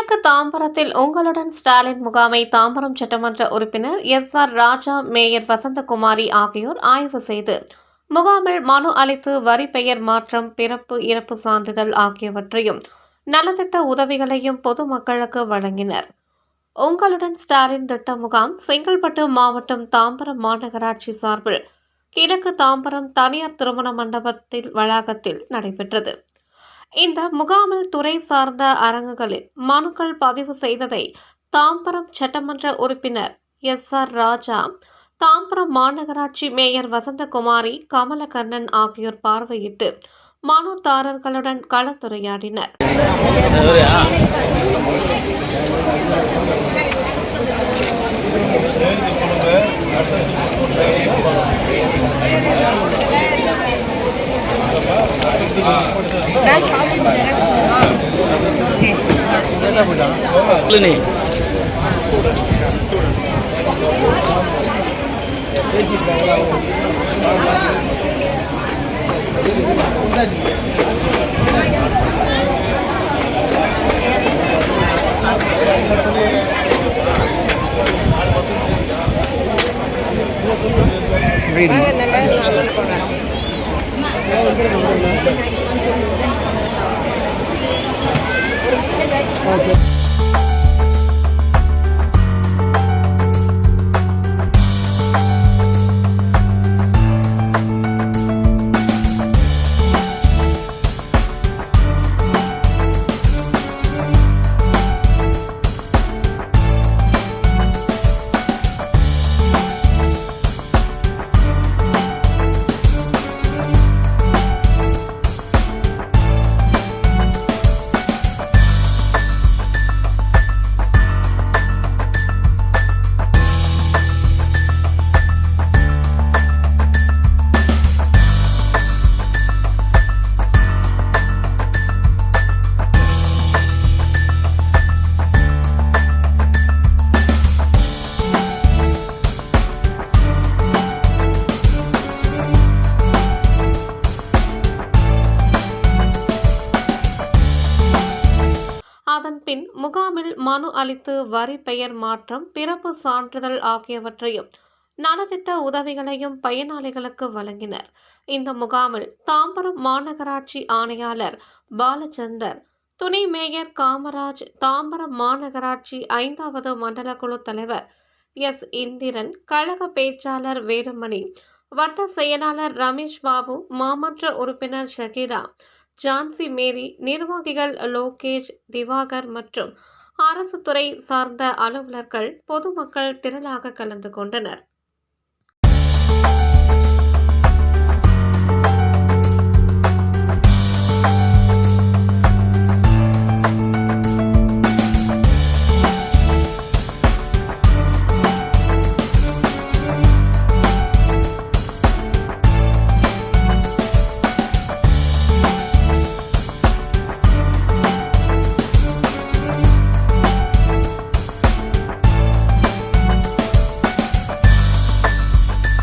கிழக்கு தாம்பரத்தில் உங்களுடன் ஸ்டாலின் முகாமை தாம்பரம் சட்டமன்ற உறுப்பினர் எஸ்.ஆர். ராஜா, மேயர் வசந்தகுமாரி ஆகியோர் ஆய்வு செய்து முகாமில் மனு அளித்து வரி பெயர் மாற்றம், பிறப்பு, இறப்பு சான்றிதழ் ஆகியவற்றையும் நலத்திட்ட உதவிகளையும் பொதுமக்களுக்கு வழங்கினர். உங்களுடன் ஸ்டாலின் திட்ட முகாம் செங்கல்பட்டு மாவட்டம் தாம்பரம் மாநகராட்சி சார்பில் கிழக்கு தாம்பரம் தனியார் திருமண மண்டபத்தில் வளாகத்தில் நடைபெற்றது. இந்த முகாமில் துறை சார்ந்த அரங்குகளில் மனுக்கள் பதிவு செய்ததை தாம்பரம் சட்டமன்ற உறுப்பினர் எஸ்.ஆர். ராஜா, தாம்பரம் மாநகராட்சி மேயர் வசந்தகுமாரி, கமலக்கண்ணன் ஆகியோர் பார்வையிட்டு மனுதாரர்களுடன் கலந்துரையாடினர். அதன்பின் முகாமில் மனு அளித்து வரி பெயர் மாற்றம், பிறப்பு சான்றிதழ் ஆகியவற்றையும் நலத்திட்ட உதவிகளையும் பயனாளிகளுக்கு வழங்கினர். இந்த முகாமில் தாம்பரம் மாநகராட்சி ஆணையாளர் பாலச்சந்தர், துணை மேயர் காமராஜ், தாம்பரம் மாநகராட்சி 5வது மண்டல குழு தலைவர் எஸ். இந்திரன், கழக பேச்சாளர் வேலுமணி, வட்ட செயலாளர் ரமேஷ் பாபு, மாமன்ற உறுப்பினர் ஷகீரா, ஜான்சி மேரி, நிர்வாகிகள் லோகேஷ், திவாகர் மற்றும் அரசு துறை சார்ந்த அலுவலர்கள், பொதுமக்கள் திரளாக கலந்து கொண்டனர்.